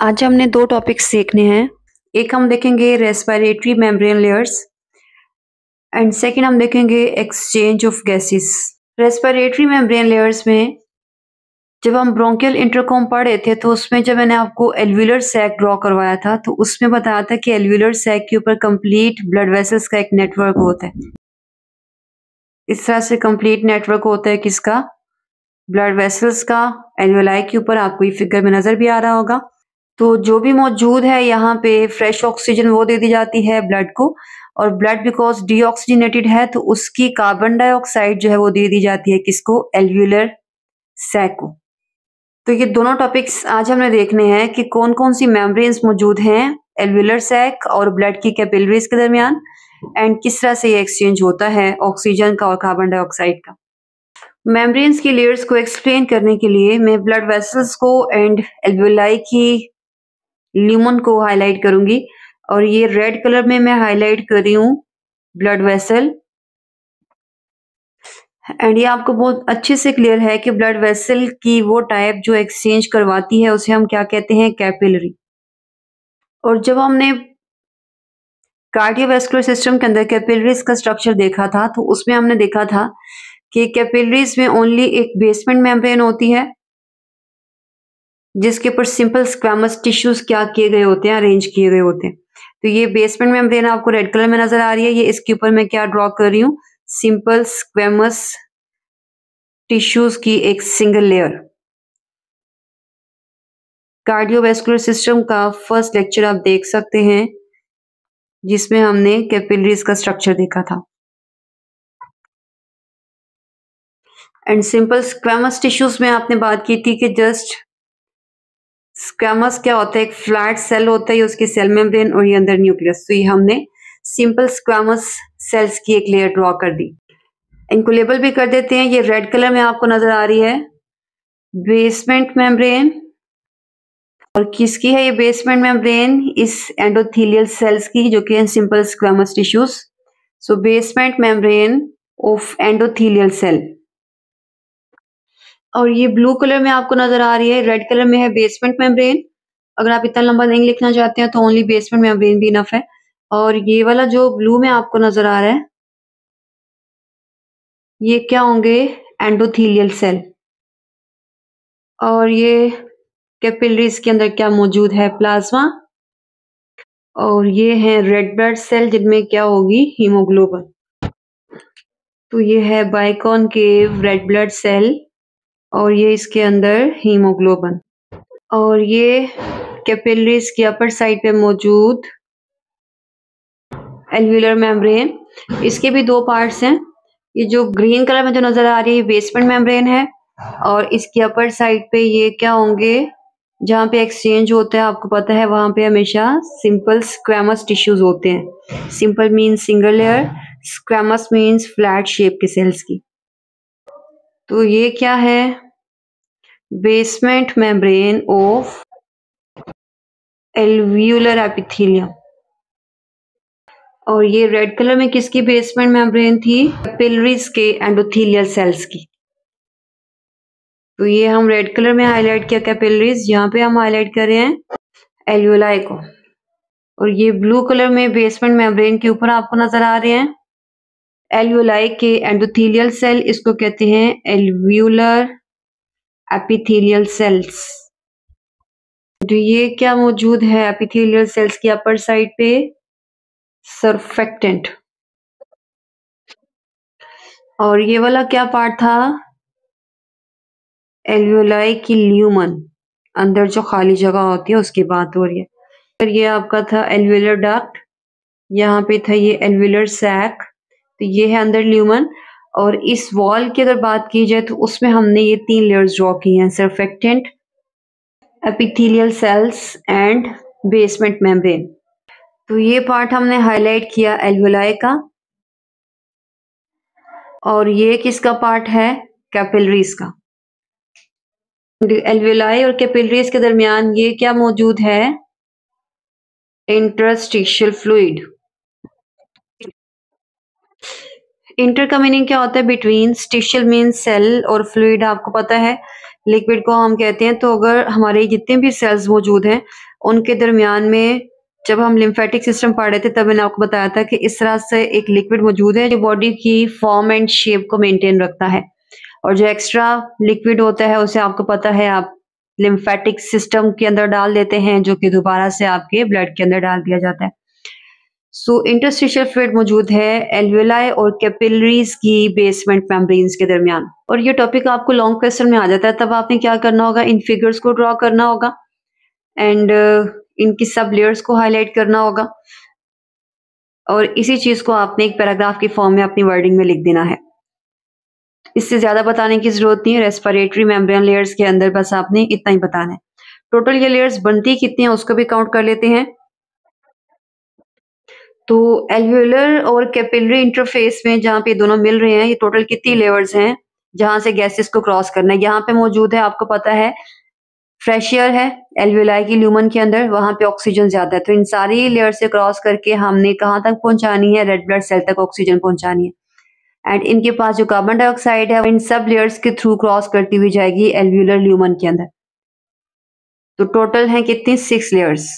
आज हमने दो टॉपिक्स सीखने हैं। एक हम देखेंगे respiratory membrane layers and second हम देखेंगे exchange of gases. Respiratory membrane layers में जब हम ब्रोंकियल इंटरकॉम पढ़े थे तो उसमें जब मैंने आपको एल्वियुलर सैक ड्रॉ करवाया था तो उसमें बताया था कि एल्वियुलर सैक के ऊपर कंप्लीट ब्लड वेसल्स का एक नेटवर्क होता है। इस तरह से कंप्लीट नेटवर्क होता है किसका? ब्लड वेसल्स का। एल्वियोलाई के ऊपर आपको ये फिगर में नजर भी आ रहा होगा। तो जो भी मौजूद है यहाँ पे फ्रेश ऑक्सीजन वो दे दी जाती है ब्लड को, और ब्लड बिकॉज डीऑक्सीजनेटेड है तो उसकी कार्बन डाइऑक्साइड जो है वो दे दी जाती है किसको? एल्वियुलर सैक को। तो ये दोनों टॉपिक्स आज हमने देखने हैं कि कौन कौन सी मेम्ब्रेन्स मौजूद हैं एल्वियुलर सैक और ब्लड की कैपिलरीज के दरमियान, एंड किस तरह से ये एक्सचेंज होता है ऑक्सीजन का और कार्बन डाइऑक्साइड का। मेम्ब्रेन्स की लेयर्स को एक्सप्लेन करने के लिए मैं ब्लड वेसल्स को एंड एल्वियोलाई की ल्यूमन को हाईलाइट करूंगी, और ये रेड कलर में मैं हाईलाइट कर रही हूँ ब्लड वेसल। एंड ये आपको बहुत अच्छे से क्लियर है कि ब्लड वेसल की वो टाइप जो एक्सचेंज करवाती है उसे हम क्या कहते हैं? कैपिलरी। और जब हमने कार्डियोवैस्कुलर सिस्टम के अंदर कैपिलरीज का स्ट्रक्चर देखा था तो उसमें हमने देखा था कि कैपिलरीज में ओनली एक बेसमेंट मेम्ब्रेन होती है जिसके ऊपर सिंपल स्क्वैमस टिश्यूज क्या किए गए होते हैं? अरेंज किए गए होते हैं। तो ये बेसमेंट मेम्ब्रेन आपको रेड कलर में नजर आ रही है। ये इसके ऊपर मैं क्या ड्रॉ कर रही हूँ? सिंपल स्क्वैमस टिश्यूज की एक सिंगल लेयर। कार्डियोवैस्कुलर सिस्टम का फर्स्ट लेक्चर आप देख सकते हैं जिसमें हमने कैपिलरीज का स्ट्रक्चर देखा था। एंड सिंपल स्क्वैमस टिश्यूज में आपने बात की थी कि जस्ट स्क्वैमस क्या होता है? एक फ्लैट सेल होता है, उसकी सेल मेम्ब्रेन और ये अंदर न्यूक्लियस। तो ये हमने सिंपल स्क्वैमस सेल्स की एक लेयर ड्रॉ कर दी। इनको लेबल भी कर देते हैं। ये रेड कलर में आपको नजर आ रही है बेसमेंट मेम्ब्रेन, और किसकी है ये बेसमेंट मेम्ब्रेन? इस एंडोथेलियल सेल्स की जो कि simple squamous tissues. So basement membrane of endothelial cell. और ये ब्लू कलर में आपको नजर आ रही है, रेड कलर में है बेसमेंट मेम्ब्रेन। अगर आप इतना लंबा नहीं लिखना चाहते हैं तो ओनली बेसमेंट मेम्ब्रेन भी इनफ है। और ये वाला जो ब्लू में आपको नजर आ रहा है ये क्या होंगे? Endothelial cell. और ये कैपिलरीज के अंदर क्या मौजूद है? प्लाज्मा। और ये है रेड ब्लड सेल जिनमें क्या होगी? हीमोग्लोबिन। तो ये है बाइकॉनकेव रेड ब्लड सेल और ये इसके अंदर हीमोग्लोबिन। और ये कैपिलरीज की अपर साइड पे मौजूद एल्वियुलर मेम्ब्रेन। इसके भी दो पार्ट्स हैं। ये जो ग्रीन कलर में जो नजर आ रही है बेसमेंट मेम्ब्रेन है, और इसकी अपर साइड पे ये क्या होंगे? जहाँ पे एक्सचेंज होता है आपको पता है वहां पे हमेशा सिंपल स्क्वैमस टिश्यूज होते हैं। Simple means single layer, squamous means flat shape के सेल्स की। तो ये क्या है? Basement membrane of alveolar epithelium. और ये रेड कलर में किसकी बेसमेंट मेम्ब्रेन थी? कैपिलरीज के एंडोथेलियल सेल्स की। तो ये हम रेड कलर में हाईलाइट किया कैपिलरीज, यहाँ पे हम हाईलाइट कर रहे हैं एल्वियोलाई को। और ये ब्लू कलर में बेसमेंट मेम्ब्रेन के ऊपर आपको नजर आ रहे हैं एल्वियोलाई के एंडोथेलियल सेल, इसको कहते हैं एल्वियुलर एपिथेलियल सेल्स। तो ये क्या मौजूद है एपिथेलियल सेल्स की अपर साइड पे? सरफेक्टेंट। और ये वाला क्या पार्ट था? एल्वियोलाई की ल्यूमन, अंदर जो खाली जगह होती है उसकी बात हो रही है। फिर ये आपका था एल्वियुलर डक्ट, यहाँ पे था ये एल्वियुलर सैक, तो ये है अंदर ल्यूमन। और इस वॉल की अगर बात की जाए तो उसमें हमने ये तीन लेयर्स ड्रॉ की हैं, surfactant, epithelial cells and basement membrane. तो ये पार्ट हमने हाईलाइट किया एल्वियोलाई का, और ये किसका पार्ट है? कैपिलरीज का। एल्वियोलाई और कैपिलरीज के दरमियान ये क्या मौजूद है? Interstitial fluid. इंटर का मीनिंग क्या होता है? बिटवीन। स्टिशियल मीन सेल और फ्लूइड आपको पता है लिक्विड को हम कहते हैं। तो अगर हमारे जितने भी सेल्स मौजूद हैं उनके दरमियान में, जब हम लिम्फेटिक सिस्टम पढ़ रहे थे तब मैंने आपको बताया था कि इस तरह से एक लिक्विड मौजूद है जो बॉडी की फॉर्म एंड शेप को मेंटेन रखता है, और जो एक्स्ट्रा लिक्विड होता है उसे आपको पता है आप लिम्फेटिक सिस्टम के अंदर डाल देते हैं, जो कि दोबारा से आपके ब्लड के अंदर डाल दिया जाता है। सो इंटरस्टिशियल फ्लूइड मौजूद है एल्वियोलाई और कैपिलरीज की बेसमेंट मेम्ब्रेन्स के दरमियान। और ये टॉपिक आपको लॉन्ग क्वेश्चन में आ जाता है, तब आपने क्या करना होगा, इन फिगर्स को ड्रॉ करना होगा एंड इनकी सब लेयर्स को हाईलाइट करना होगा, और इसी चीज को आपने एक पैराग्राफ की फॉर्म में अपनी वर्डिंग में लिख देना है। इससे ज्यादा बताने की जरूरत नहीं है। रेस्पिरेटरी मेम्ब्रेन लेयर्स के अंदर बस आपने इतना ही बताना है। टोटल ये लेयर्स बनती कितनी है उसको भी काउंट कर लेते हैं। तो एल्वियोलर और कैपिलरी इंटरफेस में जहाँ पे दोनों मिल रहे हैं, ये टोटल कितनी लेयर्स हैं जहां से गैसेस को क्रॉस करना है। यहाँ पे मौजूद है, आपको पता है, फ्रेश एयर है एल्वियोलाई की ल्यूमन के अंदर, वहां पे ऑक्सीजन ज्यादा है। तो इन सारी लेयर से क्रॉस करके हमने कहाँ तक पहुंचानी है, रेड ब्लड सेल तक ऑक्सीजन पहुंचानी है। एंड इनके पास जो कार्बन डाइऑक्साइड है इन सब लेयर्स के थ्रू क्रॉस करती हुई जाएगी एल्वियोलर ल्यूमन के अंदर। तो टोटल है कितनी, 6 लेयर्स।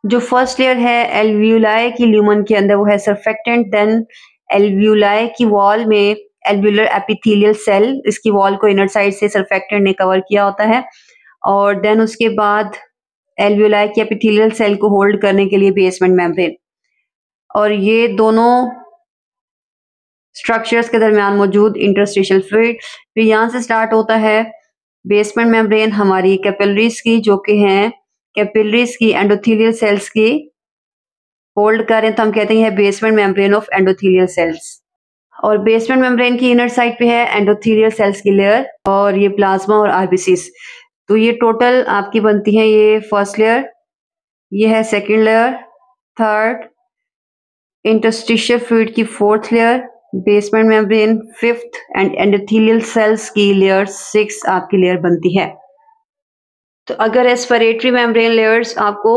जो फर्स्ट लेयर है एल्वियोलाई की ल्यूमन के अंदर वो है सरफेक्टेंट। देन एल्वियोलाई की वॉल में एल्वियोलर एपिथेलियल सेल, इसकी वॉल को इनर साइड से सरफेक्टेंट ने कवर किया होता है। और देन उसके बाद एल्वियोलाई की एपिथेलियल सेल को होल्ड करने के लिए बेसमेंट मेम्ब्रेन। और ये दोनों स्ट्रक्चर्स के दरमियान मौजूद इंटरस्टिशियल फ्लूइड। फिर यहाँ से स्टार्ट होता है बेसमेंट मेम्ब्रेन हमारी कैपिलरीज की, जो कि हैं कैपिलरीज की एंडोथेलियल सेल्स की होल्ड करें तो हम कहते हैं basement membrane of endothelial cells. और बेसमेंट मेम्ब्रेन की इनर साइड पे है एंडोथेलियल सेल्स की लेयर, और ये प्लाज्मा और आरबीसीज। तो ये टोटल आपकी बनती है, ये फर्स्ट लेयर, ये है second layer, third interstitial fluid की fourth layer, basement membrane fifth, and endothelial cells की लेयर 6 आपकी लेयर बनती है। तो अगर रेस्पिरेटरी मेम्ब्रेन लेयर्स आपको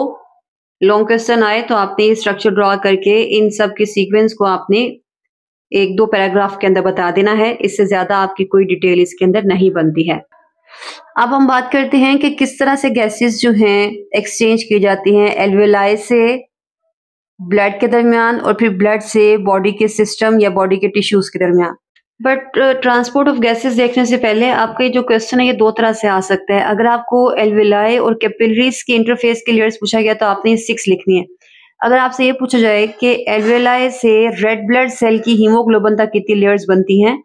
लॉन्ग क्वेश्चन आए तो आपने ये स्ट्रक्चर ड्रॉ करके इन सब के सीक्वेंस को आपने 1-2 पैराग्राफ के अंदर बता देना है। इससे ज्यादा आपकी कोई डिटेल इसके अंदर नहीं बनती है। अब हम बात करते हैं कि किस तरह से गैसेस जो हैं एक्सचेंज की जाती हैं एल्वियोलाई से ब्लड के दरमियान, और फिर ब्लड से बॉडी के सिस्टम या बॉडी के टिश्यूज के दरमियान। बट ट्रांसपोर्ट ऑफ गैसेस देखने से पहले आपका ये जो क्वेश्चन है ये 2 तरह से आ सकता है। अगर आपको एल्वियोलाई और कैपिलरीज के इंटरफेस के लेयर्स पूछा गया तो आपने 6 लिखनी है। अगर आपसे ये पूछा जाए कि एल्वियोलाई से रेड ब्लड सेल की हीमोग्लोबिन तक कितनी लेयर्स बनती हैं,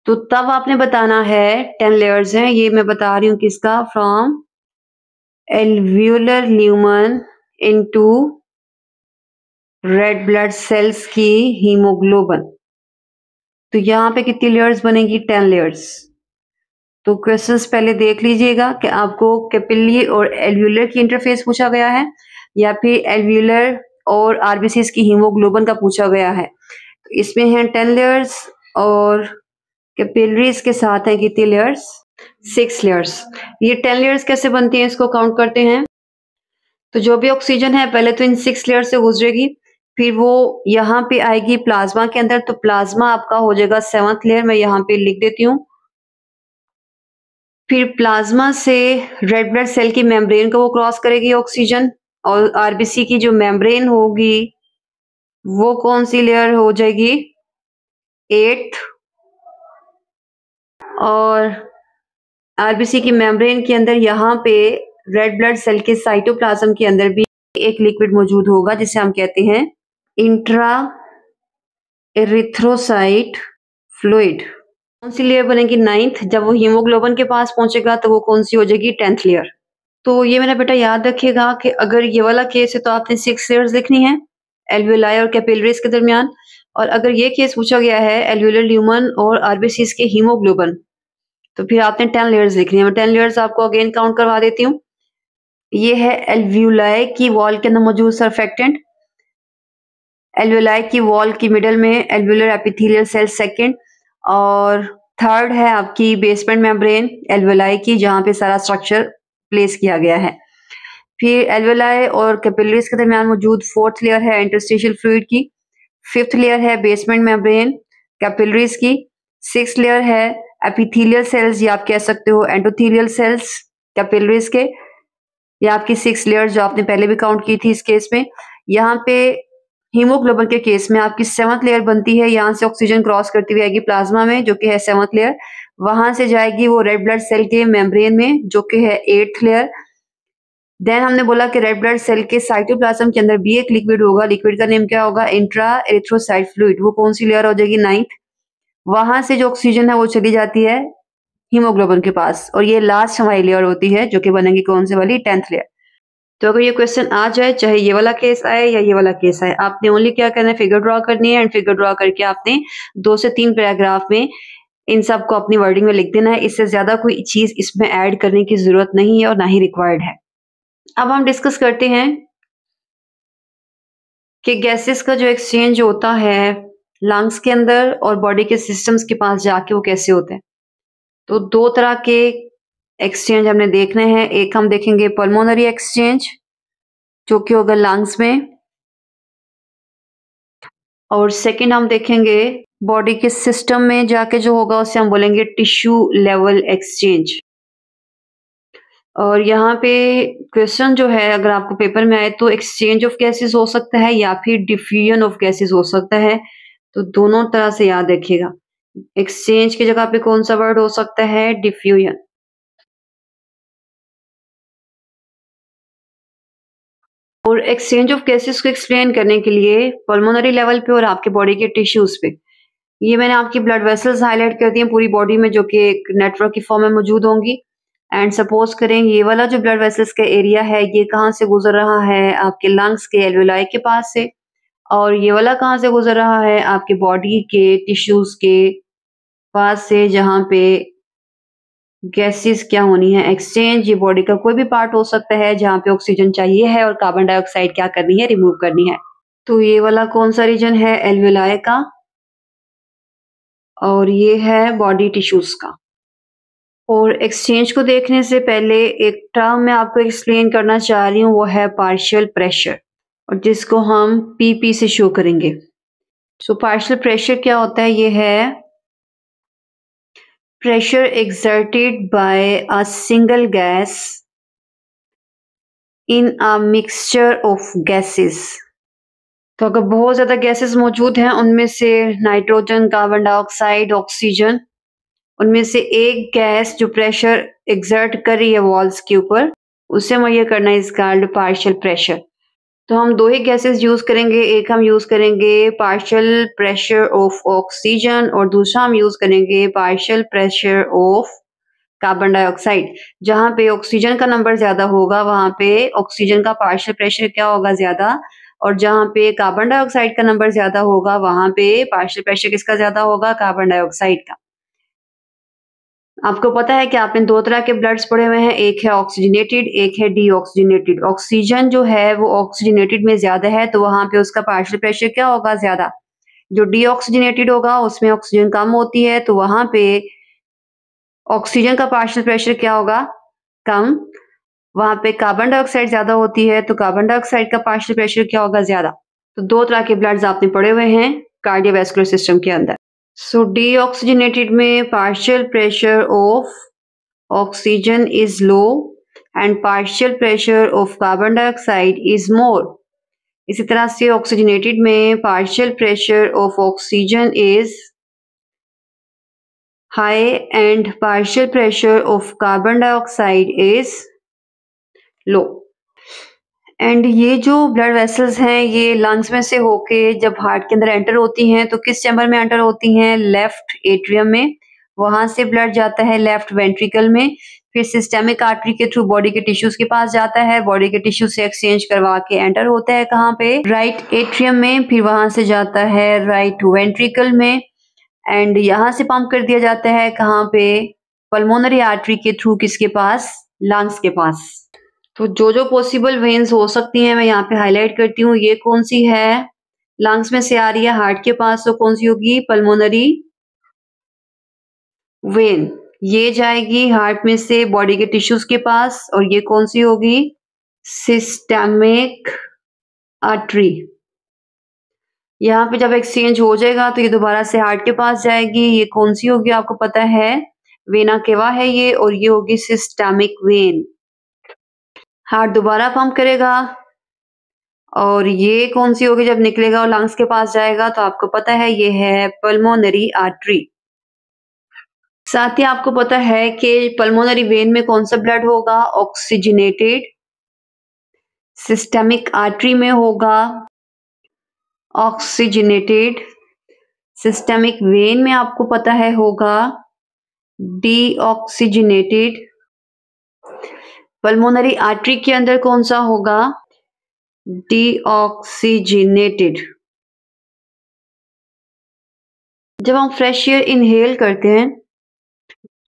तो तब आपने बताना है 10 लेयर्स हैं। ये मैं बता रही हूँ किसका, from alveolar lumen into red blood cells की हीमोग्लोबिन। तो यहाँ पे कितनी लेयर्स बनेगी, 10 लेयर्स। तो क्वेश्चंस पहले देख लीजिएगा कि आपको कैपिलरी और एल्वियोलर की इंटरफेस पूछा गया है या फिर एल्वियोलर और आरबीसीज की हीमोग्लोबिन का पूछा गया है। तो इसमें है 10 लेयर्स, और कैपिलरीज के साथ है कितनी लेयर्स, 6 लेयर्स। ये 10 लेयर्स कैसे बनती हैं इसको काउंट करते हैं। तो जो भी ऑक्सीजन है पहले तो इन 6 लेयर से गुजरेगी, फिर वो यहाँ पे आएगी प्लाज्मा के अंदर। तो प्लाज्मा आपका हो जाएगा 7th लेयर, मैं यहाँ पे लिख देती हूँ। फिर प्लाज्मा से रेड ब्लड सेल की मेम्ब्रेन को वो क्रॉस करेगी ऑक्सीजन, और आरबीसी की जो मेम्ब्रेन होगी वो कौन सी लेयर हो जाएगी, 8th। और आरबीसी की मेम्ब्रेन के अंदर यहाँ पे रेड ब्लड सेल के साइटोप्लाज्म के अंदर भी एक लिक्विड मौजूद होगा जिसे हम कहते हैं इंट्रा एरिथ्रोसाइट फ्लूइड। कौन सी लेयर बनेगी, 9th। जब वो हीमोग्लोबिन के पास पहुंचेगा तो वो कौन सी हो जाएगी, 10th लेयर। तो ये मेरा बेटा याद रखिएगा कि अगर ये वाला केस है तो आपने 6 लेयर्स लिखनी है एल्वियोलाई और कैपिलरीज के दरमियान। और अगर ये केस पूछा गया है एल्वियोलर ल्यूमन और आरबीसीज के हीमोग्लोबिन, तो फिर आपने 10 लेयर्स लिखनी है। मैं 10 लेयर्स आपको अगेन काउंट करवा देती हूँ। ये है एल्वियोलाई की वॉल के अंदर मौजूद सरफेक्टेंट, एल्वियोलाई की वॉल की मिडल में एल्वियोलर एपिथेलियल सेल सेकंड, और थर्ड है आपकी बेसमेंट मेम्ब्रेन एल्वियोलाई की, जहां पे सारा स्ट्रक्चर प्लेस किया गया है। फिर एल्वियोलाई और कैपिलरीज के दरमियान मौजूद 4th लेयर है इंटरस्टिशियल फ्लूइड की, 5th लेयर है बेसमेंट मेम्ब्रेन कैपिलरीज की, 6th लेयर है एपिथेलियल सेल्स या आप कह सकते हो एंडोथेलियल सेल्स कैपिलरीज के, या आपकी 6 लेयर्स जो आपने पहले भी काउंट की थी इस केस में। यहाँ पे हीमोग्लोबिन के केस में आपकी 7th लेयर बनती है, यहाँ से ऑक्सीजन क्रॉस करती हुई आएगी प्लाज्मा में जो कि है 7th लेयर, वहां से जाएगी वो रेड ब्लड सेल के मेम्ब्रेन में जो कि है 8th लेयर। देन हमने बोला कि रेड ब्लड सेल के साइटोप्लाज्म के अंदर भी एक लिक्विड होगा, लिक्विड का नेम क्या होगा, इंट्रा एरिथ्रोसाइट फ्लूइड, वो कौन सी लेयर हो जाएगी, 9th। वहां से जो ऑक्सीजन है वो चली जाती है हीमोग्लोबिन के पास, और ये लास्ट हमारी लेयर होती है जो कि बनेगी कौन से वाली, 10th लेयर। तो अगर ये क्वेश्चन आ जाए, चाहे ये वाला केस आए या ये वाला केस आए, आपने ओनली क्या करना है, फिगर ड्रॉ करनी है, एंड फिगर ड्रॉ करके आपने 2 से 3 पैराग्राफ में इन सब को अपनी वर्डिंग में लिख देना है। इससे ज्यादा कोई चीज इसमें ऐड करने की जरूरत नहीं है और ना ही रिक्वायर्ड है। अब हम डिस्कस करते हैं कि गैसेस का जो एक्सचेंज होता है लंग्स के अंदर और बॉडी के सिस्टम्स के पास जाके वो कैसे होते हैं। तो 2 तरह के एक्सचेंज हमने देखने हैं। एक हम देखेंगे पल्मोनरी एक्सचेंज जो कि होगा लंग्स में, और सेकंड हम देखेंगे बॉडी के सिस्टम में जाके जो होगा उसे हम बोलेंगे टिश्यू लेवल एक्सचेंज। और यहाँ पे क्वेश्चन जो है अगर आपको पेपर में आए तो एक्सचेंज ऑफ गैसेस हो सकता है या फिर डिफ्यूजन ऑफ गैसेस हो सकता है, तो दोनों तरह से याद रखिएगा। एक्सचेंज की जगह पे कौन सा वर्ड हो सकता है, डिफ्यूजन। और एक्सचेंज ऑफ गैसेस को एक्सप्लेन करने के लिए पल्मोनरी लेवल पे और आपके बॉडी के टिश्यूज पे, ये मैंने आपकी ब्लड वेसल्स हाईलाइट कर दी हैं पूरी बॉडी में जो कि एक नेटवर्क की फॉर्म में मौजूद होंगी। एंड सपोज करें ये वाला जो ब्लड वेसल्स का एरिया है ये कहाँ से गुजर रहा है, आपके लंग्स के एल्वेलाई के पास से, और ये वाला कहाँ से गुजर रहा है, आपके बॉडी के टिश्यूज के पास से, जहाँ पे गैसेस क्या होनी है एक्सचेंज। ये बॉडी का कोई भी पार्ट हो सकता है जहाँ पे ऑक्सीजन चाहिए है और कार्बन डाइऑक्साइड क्या करनी है, रिमूव करनी है। तो ये वाला कौन सा रीजन है, एल्वेलाई का, और ये है बॉडी टिश्यूज का। और एक्सचेंज को देखने से पहले एक टर्म मैं आपको एक्सप्लेन करना चाह रही हूँ, वो है पार्शियल प्रेशर, और जिसको हम पीपी से शो करेंगे। सो पार्शियल प्रेशर क्या होता है, ये है pressure exerted by a single gas in a mixture of gases. तो अगर बहुत ज्यादा गैसेस मौजूद हैं, उनमें से नाइट्रोजन, कार्बन डाइऑक्साइड, ऑक्सीजन, उनमें से एक गैस जो प्रेशर एक्सर्ट कर रही है वॉल्स के ऊपर, उसे मुहैया करना इज कॉल्ड पार्शियल प्रेशर। तो हम 2 ही गैसेस यूज करेंगे, एक हम यूज करेंगे पार्शियल प्रेशर ऑफ ऑक्सीजन और दूसरा हम यूज करेंगे partial pressure of carbon dioxide. जहां पे ऑक्सीजन का नंबर ज्यादा होगा वहां पे ऑक्सीजन का पार्शियल प्रेशर क्या होगा, ज्यादा, और जहां पे कार्बन डाइऑक्साइड का नंबर ज्यादा होगा वहां पे पार्शियल प्रेशर किसका ज्यादा होगा, कार्बन डाइऑक्साइड का। आपको पता है कि आपने 2 तरह के ब्लड्स पढ़े हुए हैं, एक है ऑक्सीजनेटेड, एक है डीऑक्सीजनेटेड। ऑक्सीजन जो है वो ऑक्सीजनेटेड में ज्यादा है तो वहां पे उसका पार्शियल प्रेशर क्या होगा, ज्यादा। जो डीऑक्सीजनेटेड होगा उसमें ऑक्सीजन कम होती है तो वहां पे ऑक्सीजन का पार्शियल प्रेशर क्या होगा, कम। वहां पे कार्बन डाइऑक्साइड ज्यादा होती है तो कार्बन डाइऑक्साइड का पार्शियल प्रेशर क्या होगा, ज्यादा। तो 2 तरह के ब्लड्स आपने पढ़े हुए हैं कार्डियोवैस्कुलर सिस्टम के अंदर। सो डीऑक्सीजनेटेड में partial pressure of oxygen is low and partial pressure of carbon dioxide is more. इसी तरह से ऑक्सीजनेटेड में partial pressure of oxygen is high and partial pressure of carbon dioxide is low. And ये जो blood vessels हैं ये lungs में से होके जब हार्ट के अंदर एंटर होती हैं तो किस चैम्बर में एंटर होती हैं, लेफ्ट एट्रियम में। वहां से ब्लड जाता है लेफ्ट वेंट्रिकल में, फिर सिस्टेमिक आर्टरी के थ्रू बॉडी के टिश्यूज के पास जाता है, बॉडी के टिश्यू से एक्सचेंज करवा के एंटर होता है कहाँ पे, राइट एट्रियम में, फिर वहां से जाता है राइट वेंट्रिकल में, एंड यहाँ से पंप कर दिया जाता है कहाँ पे, पल्मोनरी आर्टरी के थ्रू, किसके पास, लंग्स के पास। तो जो पॉसिबल वेन्स हो सकती हैं मैं यहाँ पे हाईलाइट करती हूँ। ये कौन सी है, लंग्स में से आ रही है हार्ट के पास, तो कौन सी होगी, पल्मोनरी वेन। ये जाएगी हार्ट में से बॉडी के टिश्यूज के पास, और ये कौन सी होगी, सिस्टेमिक आर्टरी। यहाँ पे जब एक्सचेंज हो जाएगा तो ये दोबारा से हार्ट के पास जाएगी। ये कौन सी होगी आपको पता है? वेना केवा है ये, और ये होगी सिस्टमिक वेन। हार्ट दोबारा पंप करेगा और ये कौन सी होगी जब निकलेगा और लंग्स के पास जाएगा, तो आपको पता है ये है पल्मोनरी आर्टरी। साथ ही आपको पता है कि पल्मोनरी वेन में कौन सा ब्लड होगा? ऑक्सीजनेटेड। सिस्टमिक आर्टरी में होगा ऑक्सीजनेटेड। सिस्टमिक वेन में आपको पता है होगा डीऑक्सीजनेटेड। पल्मोनरी आर्टरी के अंदर कौन सा होगा? डीऑक्सीजनेटेड। जब हम फ्रेश एयर इनहेल करते हैं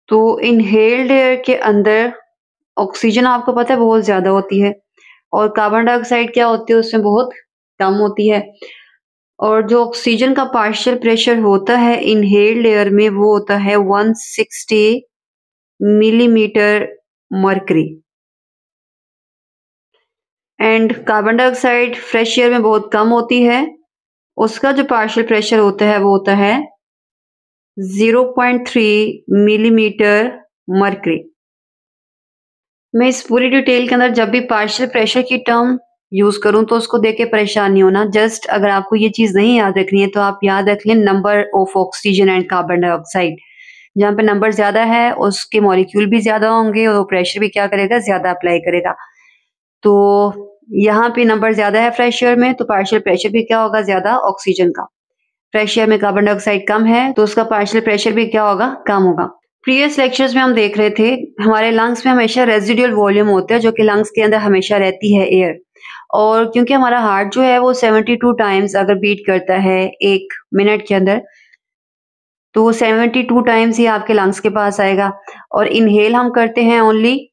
तो इनहेल्ड एयर के अंदर ऑक्सीजन आपको पता है बहुत ज्यादा होती है, और कार्बन डाइऑक्साइड क्या होती है उसमें बहुत कम होती है। और जो ऑक्सीजन का पार्शियल प्रेशर होता है इनहेल्ड एयर में वो होता है 160 millimetre mercury. And carbon dioxide fresh air में बहुत कम होती है, उसका जो पार्शियल प्रेशर होता है वो होता है 0.3 मिलीमीटर मर्करी। मैं इस पूरी डिटेल के अंदर जब भी पार्शियल प्रेशर की टर्म यूज करूं तो उसको देख के परेशान नहीं होना। जस्ट अगर आपको ये चीज नहीं याद रखनी है तो आप याद रख लें number of oxygen and carbon dioxide. जहाँ पे नंबर ज्यादा है उसके मॉलिक्यूल भी ज्यादा होंगे और वो प्रेशर भी क्या करेगा? ज्यादा अप्लाई करेगा। तो यहाँ पे नंबर ज्यादा है फ्रेश एयर में तो पार्शियल प्रेशर भी क्या होगा? ज्यादा ऑक्सीजन का। फ्रेश एयर में कार्बन डाइऑक्साइड कम है तो उसका पार्शियल प्रेशर भी क्या होगा? कम होगा। प्रीवियस लेक्चर्स में हम देख रहे थे हमारे लंग्स में हमेशा रेजिडुअल वॉल्यूम होता है जो कि लंग्स के अंदर हमेशा रहती है एयर। और क्योंकि हमारा हार्ट जो है वो 72 टाइम्स अगर बीट करता है 1 मिनट के अंदर, तो वो 72 टाइम्स ही आपके लंग्स के पास आएगा। और इनहेल हम करते हैं ओनली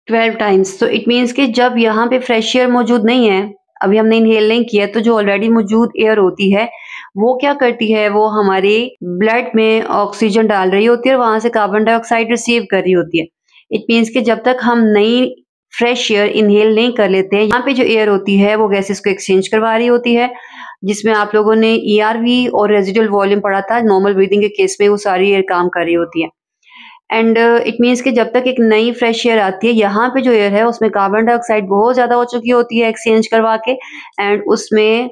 12 टाइम्स। तो इट मीन्स कि जब यहाँ पे फ्रेश एयर मौजूद नहीं है, अभी हमने इनहेल नहीं किया, तो जो ऑलरेडी मौजूद एयर होती है वो क्या करती है? वो हमारे ब्लड में ऑक्सीजन डाल रही होती है और वहां से कार्बन डाइऑक्साइड रिसीव कर रही होती है। इट मीन्स कि जब तक हम नई फ्रेश एयर इनहेल नहीं कर लेते हैं, यहाँ पे जो एयर होती है वो गैसेस को एक्सचेंज करवा रही होती है, जिसमें आप लोगों ने ईआरवी और रेजिडुअल वॉल्यूम पढ़ा था। नॉर्मल ब्रीदिंग के केस में वो सारी एयर काम कर रही होती है। एंड इट मीन्स कि जब तक एक नई फ्रेश एयर आती है, यहाँ पे जो एयर है उसमें कार्बन डाइऑक्साइड बहुत ज्यादा हो चुकी होती है एक्सचेंज करवा के, एंड उसमें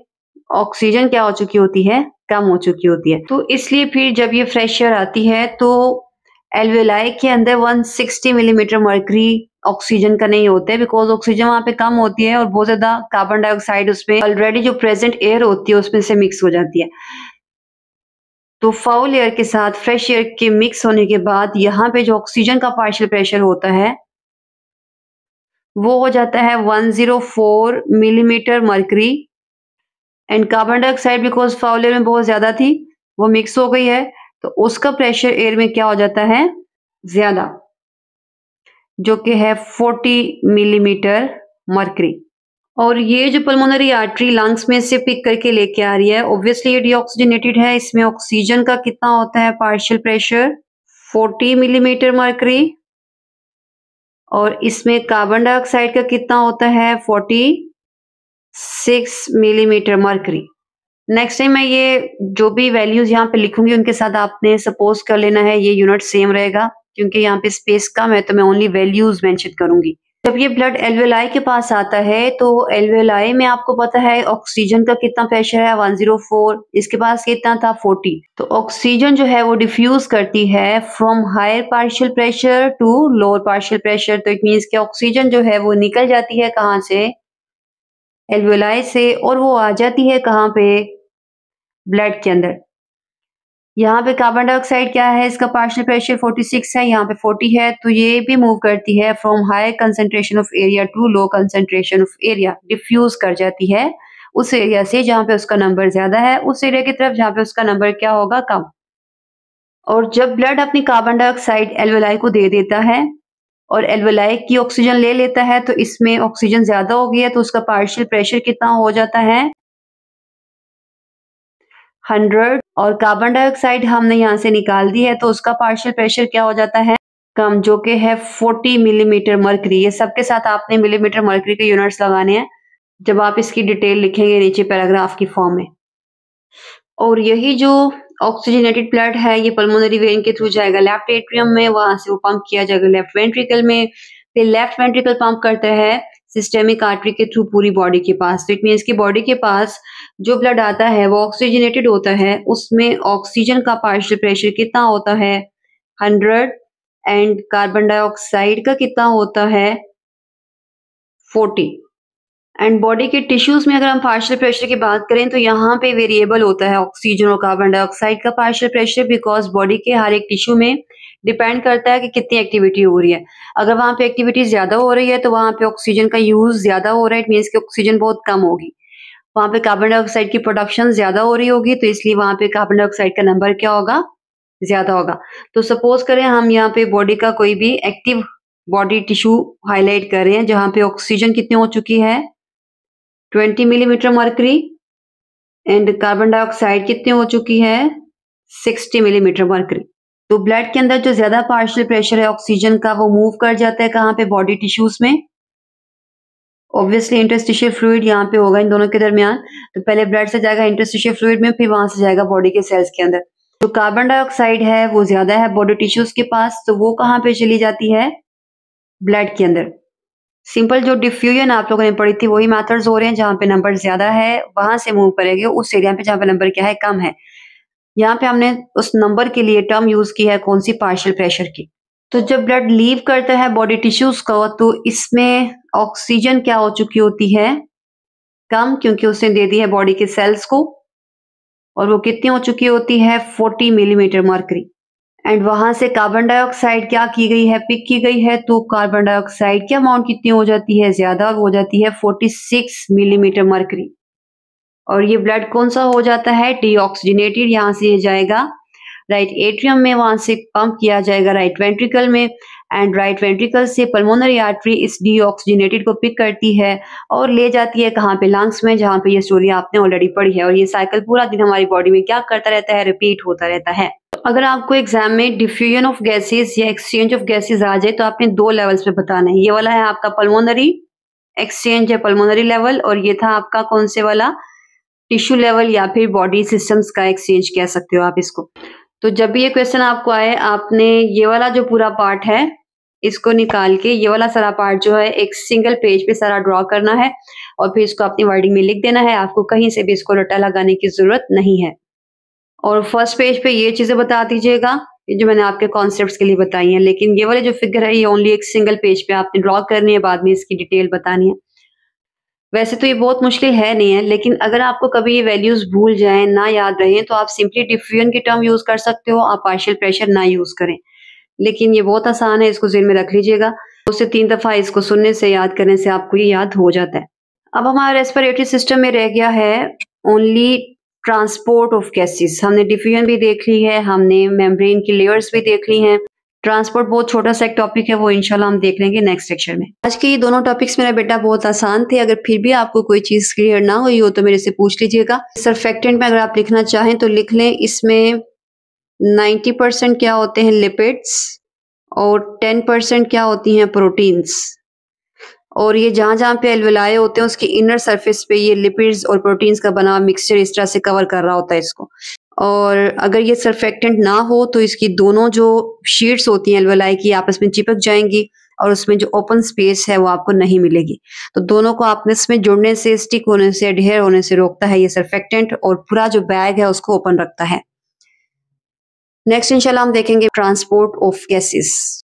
ऑक्सीजन क्या हो चुकी होती है? कम हो चुकी होती है। तो इसलिए फिर जब ये फ्रेश एयर आती है तो एल्वेलाई के अंदर 160 मिलीमीटर मर्करी ऑक्सीजन का नहीं होता है, बिकॉज ऑक्सीजन वहां पे कम होती है और बहुत ज्यादा कार्बन डाइऑक्साइड उसमें ऑलरेडी जो प्रेजेंट एयर होती है उसमें से मिक्स हो जाती है। तो फाउल एयर के साथ फ्रेश एयर के मिक्स होने के बाद यहाँ पे जो ऑक्सीजन का पार्शियल प्रेशर होता है वो हो जाता है 104 millimetre mercury. And carbon dioxide because foul air में बहुत ज्यादा थी वो मिक्स हो गई है, तो उसका प्रेशर एयर में क्या हो जाता है? ज्यादा, जो कि है 40 मिलीमीटर मर्करी। और ये जो पल्मोनरी आर्टरी लंग्स में से पिक करके लेके आ रही है, ऑब्वियसली ये डीऑक्सीजनेटेड है। इसमें ऑक्सीजन का कितना होता है पार्शियल प्रेशर? 40 millimetre mercury. और इसमें कार्बन डाइऑक्साइड का कितना होता है? 46 मिलीमीटर मर्करी। नेक्स्ट टाइम मैं ये जो भी वैल्यूज यहाँ पे लिखूंगी उनके साथ आपने सपोज कर लेना है ये यूनिट सेम रहेगा, क्योंकि यहाँ पे स्पेस कम है तो मैं ओनली वैल्यूज मेंशन करूंगी। जब ये ब्लड एल्वेलाई के पास आता है तो एल्वेलाई में आपको पता है ऑक्सीजन का कितना प्रेशर है? 104। इसके पास कितना था? 40। तो ऑक्सीजन जो है वो डिफ्यूज करती है from higher partial pressure to lower partial pressure. तो इट मीन्स कि ऑक्सीजन जो है वो निकल जाती है कहाँ से? एल्वेलाई से, और वो आ जाती है कहाँ पे? ब्लड के अंदर। यहाँ पे कार्बन डाइऑक्साइड क्या है? इसका पार्शियल प्रेशर 46 है, यहाँ पे 40 है, तो ये भी मूव करती है from high concentration of area to low concentration of area. Diffuse कर जाती है उस एरिया से जहाँ पे उसका नंबर ज्यादा है उस एरिया की तरफ जहाँ पे उसका नंबर क्या होगा? कम। और जब ब्लड अपनी कार्बन डाइऑक्साइड एल्वेलाई को दे देता है और एल्वेलाई की ऑक्सीजन ले लेता है, तो इसमें ऑक्सीजन ज्यादा हो गई है तो उसका पार्शियल प्रेशर कितना हो जाता है? 100। और कार्बन डाइऑक्साइड हमने यहाँ से निकाल दी है तो उसका पार्शियल प्रेशर क्या हो जाता है? कम, जो कि है 40 मिलीमीटर मर्करी। ये सबके साथ आपने मिलीमीटर मर्करी के यूनिट्स लगाने हैं जब आप इसकी डिटेल लिखेंगे नीचे पैराग्राफ की फॉर्म में। और यही जो ऑक्सीजनेटेड ब्लड है ये पल्मोनरी वेन के थ्रू जाएगा लेफ्ट एट्रियम में, वहां से वो पंप किया जाएगा लेफ्ट वेंट्रिकल में, फिर लेफ्ट वेंट्रिकल पंप करता है सिस्टेमिक आर्टरी के थ्रू पूरी बॉडी के पास। तो इट मीन्स की बॉडी के पास जो ब्लड आता है वो ऑक्सीजनेटेड होता है, उसमें ऑक्सीजन का पार्शियल प्रेशर कितना होता है 100 एंड कार्बन डाइऑक्साइड का कितना होता है 40। एंड बॉडी के टिश्यूज में अगर हम पार्शियल प्रेशर की बात करें तो यहाँ पे वेरिएबल होता है ऑक्सीजन और कार्बन डाइऑक्साइड का पार्शियल प्रेशर, बिकॉज बॉडी के हर एक टिश्यू में डिपेंड करता है कि कितनी एक्टिविटी हो रही है। अगर वहाँ पे एक्टिविटी ज्यादा हो रही है तो वहाँ पे ऑक्सीजन का यूज ज्यादा हो रहा है, इट मीन्स कि ऑक्सीजन बहुत कम होगी। वहाँ पे कार्बन डाइऑक्साइड की प्रोडक्शन ज्यादा हो रही होगी, तो इसलिए वहाँ पे कार्बन डाइऑक्साइड का नंबर क्या होगा, ज्यादा होगा। तो सपोज करें हम यहाँ पे बॉडी का कोई भी एक्टिव बॉडी टिश्यू हाईलाइट कर रहे हैं जहाँ पे ऑक्सीजन कितनी हो चुकी है 20 millimetre mercury and carbon dioxide कितनी हो चुकी है 60 मिलीमीटर मर्करी। तो ब्लड के अंदर जो ज्यादा पार्शियल प्रेशर है ऑक्सीजन का वो मूव कर जाता है कहाँ पे, बॉडी टिश्यूज में। ऑब्वियसली इंटरस्टिशियल फ्लूइड यहाँ पे होगा इन दोनों के दरमियान, तो पहले ब्लड से जाएगा इंटरस्टिशियल फ्लूइड में, फिर वहां से जाएगा बॉडी के सेल्स के अंदर। जो कार्बन डाइऑक्साइड है वो ज्यादा है बॉडी टिश्यूज के पास, तो वो कहाँ पे चली जाती है ब्लड के अंदर। सिंपल जो डिफ्यूजन आप लोगों ने पढ़ी थी वही मेथड्स हो रहे हैं, जहाँ पे नंबर ज्यादा है वहां से मूव करेंगे उस एरिया पे जहाँ पे नंबर क्या है कम है। यहाँ पे हमने उस नंबर के लिए टर्म यूज की है कौन सी, पार्शियल प्रेशर की। तो जब ब्लड लीव करता है बॉडी टिश्यूज को तो इसमें ऑक्सीजन क्या हो चुकी होती है कम, क्योंकि उसने दे दी है बॉडी के सेल्स को, और वो कितनी हो चुकी होती है 40 मिलीमीटर मर्करी। एंड वहां से कार्बन डाइऑक्साइड क्या की गई है, पिक की गई है, तो कार्बन डाइऑक्साइड की अमाउंट कितनी हो जाती है ज्यादा, और हो जाती है 46 मिलीमीटर मर्करी। और ये ब्लड कौन सा हो जाता है डीऑक्सीजनेटेड, यहाँ से ये जाएगा राइट एट्रियम में, वहां से पंप किया जाएगा राइट वेंट्रिकल में, एंड राइट वेंट्रिकल से पल्मोनरी आर्टरी इस डीऑक्सीजनेटेड को पिक करती है और ले जाती है कहाँ पे, लंग्स में, जहाँ पे ये स्टोरी आपने ऑलरेडी पढ़ी है। और ये साइकिल पूरा दिन हमारी बॉडी में क्या करता रहता है, रिपीट होता रहता है। अगर आपको एग्जाम में डिफ्यूजन ऑफ गैसेस या एक्सचेंज ऑफ गैसेस आ जाए तो आपने दो लेवल्स पे बताना है। ये वाला है आपका पल्मोनरी एक्सचेंज है, पल्मोनरी लेवल, और ये था आपका कौन से वाला, टिश्यू लेवल या फिर बॉडी सिस्टम्स का एक्सचेंज कह सकते हो आप इसको। तो जब भी ये क्वेश्चन आपको आए आपने ये वाला जो पूरा पार्ट है इसको निकाल के ये वाला सारा पार्ट जो है एक सिंगल पेज पे सारा ड्रॉ करना है और फिर इसको अपनी वर्डिंग में लिख देना है। आपको कहीं से भी इसको रट्टा लगाने की जरूरत नहीं है। और फर्स्ट पेज पे ये चीजें बता दीजिएगा जो मैंने आपके कॉन्सेप्ट्स के लिए बताई हैं, लेकिन ये वाले जो फिगर है ये ओनली एक सिंगल पेज पे आपने ड्रॉ करनी है, बाद में इसकी डिटेल बतानी है। वैसे तो ये बहुत मुश्किल है नहीं है, लेकिन अगर आपको कभी ये वैल्यूज भूल जाएं, ना याद रहें, तो आप सिंपली डिफ्यूजन की टर्म यूज कर सकते हो, आप पार्शियल प्रेशर ना यूज करें। लेकिन ये बहुत आसान है, इसको ज़हन में रख लीजिएगा। उससे 3 दफा इसको सुनने से याद करने से आपको ये याद हो जाता है। अब हमारा रेस्पिरेटरी सिस्टम में रह गया है ओनली ट्रांसपोर्ट ऑफ गैसेस। हमने डिफ्यूजन भी देख ली है, हमने मेम्ब्रेन की लेयर्स भी देख ली हैं। ट्रांसपोर्ट बहुत छोटा सा एक टॉपिक है, वो इंशाल्लाह हम देख लेंगे नेक्स्ट सेक्शन में। आज के ये दोनों टॉपिक्स मेरा बेटा बहुत आसान थे। अगर फिर भी आपको कोई चीज क्लियर ना हुई हो तो मेरे से पूछ लीजिएगा। सर्फेक्टेंट में अगर आप लिखना चाहें तो लिख लें। इसमें 90% क्या होते हैं लिपिड्स और 10% क्या होती हैं प्रोटीन्स। और ये जहां जहां पे एल्वेलाई होते हैं उसकी इनर सरफेस पे ये लिपिड्स और प्रोटीन्स का बना मिक्सचर इस तरह से कवर कर रहा होता है इसको। और अगर ये सर्फेक्टेंट ना हो तो इसकी दोनों जो शीट्स होती हैं एल्वेलाई की आपस में चिपक जाएंगी और उसमें जो ओपन स्पेस है वो आपको नहीं मिलेगी। तो दोनों को आपस में जुड़ने से, स्टिक होने से, एडहेयर होने से रोकता है ये सर्फेक्टेंट, और पूरा जो बैग है उसको ओपन रखता है। नेक्स्ट इंशाल्लाह हम देखेंगे ट्रांसपोर्ट ऑफ गैसेस।